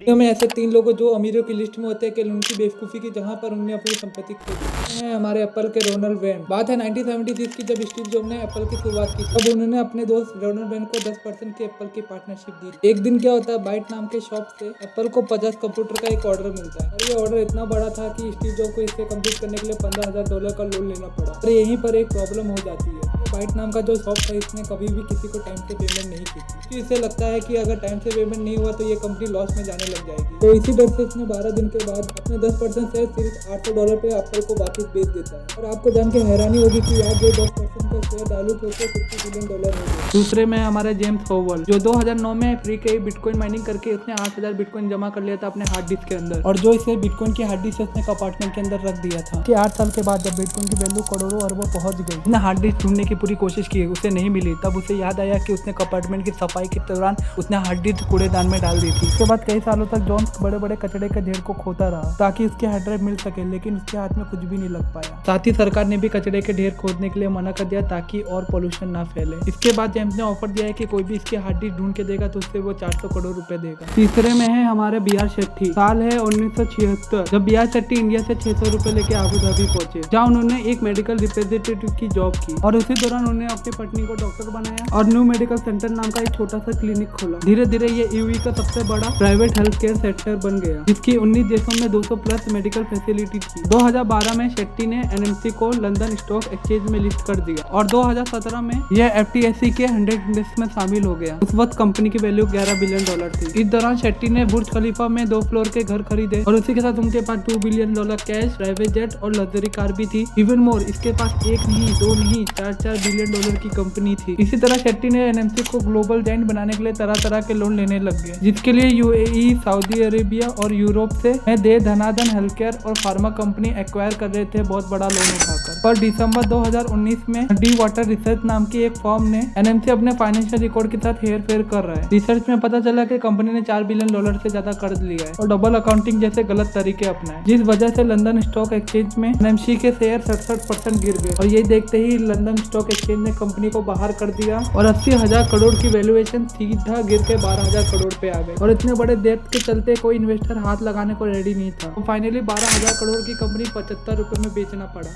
दुनिया में ऐसे 3 लोग जो अमीरों की लिस्ट में होते हैं कि उनकी बेवकूफ़ी की जहां पर उन्होंने अपनी संपत्ति खरीदी है। हमारे एप्पल के रोनाल्ड वेन। बात है 1976 की, जब स्टीव जॉब ने एप्पल की शुरुआत की तब उन्होंने अपने दोस्त रोनाल्ड वेन को 10% की एप्पल की पार्टनरशिप दी। एक दिन क्या होता है, बाइट नाम के शॉप से एप्पल को 50 कंप्यूटर का एक ऑर्डर मिलता है और ये ऑर्डर इतना बड़ा था कि स्टीव जॉब को इसे कंप्लीट करने के लिए $15,000 का लोन लेना पड़ा। और यहीं पर एक प्रॉब्लम हो जाती है। बाइट नाम का जो शॉप था, इसने कभी भी किसी को टाइम से पेमेंट नहीं की थी, क्योंकि इसे लगता है कि अगर टाइम से पेमेंट नहीं हुआ तो ये कंपनी लॉस में जाने लग जाएगी। तो इसी डर से इसने 12 दिन के बाद अपने 10% शेयर सिर्फ $800 पे एप्पल को वापस बेच देता है। और आपको जान के हैरानी होगी कि आज जो 10% का शेयर डायलूट होकर $50 बिलियन हो गया। दूसरे में हमारे जेम्स होवल, जो 2009 में फ्री के बिटकॉइन माइनिंग करके उसने 8,000 बिटकॉइन जमा कर लिया था अपने हार्ड डिस्क के अंदर, और जो इसे बिटकॉइन की हार्ड डिस्क उसने अपार्टमेंट के अंदर रख दिया था कि 8 साल के बाद जब बिटकॉइन की वैल्यू करोड़ों अरबों पहुंच गई, उसने हार्ड डिस्क ढूंढने की पूरी कोशिश की, उसे नहीं मिली। तब उसे याद आया कि उसने अपार्टमेंट की सफाई के दौरान उसने हार्ड डिस्क कूड़ेदान में डाल दी थी। उसके बाद कई सालों तक जॉन्स बड़े बड़े कचड़े के ढेर को खोता रहा ताकि उसके हार्ड ड्राइव मिल सके, लेकिन उसके हाथ में कुछ भी नहीं लग पाया। साथ ही सरकार ने भी कचड़े के ढेर खोदने के लिए मना कर दिया ताकि और पोल्यूशन ना फैले। इसके बाद जेम्स ने ऑफर दिया है कि कोई भी इसके हार्ड डिस्क ढूंढ के देगा तो उससे वो 400 करोड़ रुपए देगा। तीसरे में है हमारे बी आर शेट्टी। साल है 1976 जब बी आर शेट्टी इंडिया से 600 रुपए लेके आबू धाबी पहुंचे, जहाँ उन्होंने एक मेडिकल रिप्रेजेंटेटिव की जॉब की और उसी दौरान उन्होंने अपनी पत्नी को डॉक्टर बनाया और न्यू मेडिकल सेंटर नाम का एक छोटा सा क्लिनिक खोला। धीरे धीरे ये यूवी का सबसे बड़ा प्राइवेट हेल्थ केयर सेक्टर बन गया, जिसकी 19 देशों में 200 प्लस मेडिकल फैसिलिटी थी। 2012 में शेट्टी ने एनएमसी को लंदन स्टॉक एक्सचेंज में लिस्ट कर दिया और 2017 में यह एफटीएससी के 100 इंडेक्स में शामिल हो गया। उस वक्त कंपनी की वैल्यू $11 बिलियन थी। इस दौरान शेट्टी ने बुर्ज खलीफा में 2 फ्लोर के घर खरीदे और उसी के साथ उनके पास $2 बिलियन कैश, प्राइवेट जेट और लग्जरी कार भी थी। इवन मोर, इसके पास 1 नहीं 2 नहीं 4 बिलियन की कंपनी थी। इसी तरह शेट्टी ने एनएमसी को ग्लोबल जायंट बनाने के लिए तरह तरह के लोन लेने लग गए, जिसके लिए यूएई, सऊदी अरेबिया और यूरोप से दे धनाधन हेल्थ केयर और फार्मा कंपनी एक्वायर कर रहे थे बहुत बड़ा लोन उठाकर। पर दिसंबर 2019 में डी वाटर रिसर्च नाम की एक फर्म ने एनएमसी अपने फाइनेंशियल रिकॉर्ड के साथ हेर फेर कर रहा है। रिसर्च में पता चला कि कंपनी ने $4 बिलियन से ज्यादा कर्ज लिया है और डबल अकाउंटिंग जैसे गलत तरीके अपनाए, जिस वजह से लंदन स्टॉक एक्सचेंज में एनएमसी के शेयर 67% गिर गए। और ये देखते ही लंदन स्टॉक एक्सचेंज ने कंपनी को बाहर कर दिया और 80,000 करोड़ की वैल्यूएशन सीधा गिर के 12,000 करोड़ पे आ गए। और इतने बड़े डेब्ट के चलते कोई इन्वेस्टर हाथ लगाने को रेडी नहीं था। तो फाइनली 12,000 करोड़ की कंपनी 75 रुपए में बेचना पड़ा।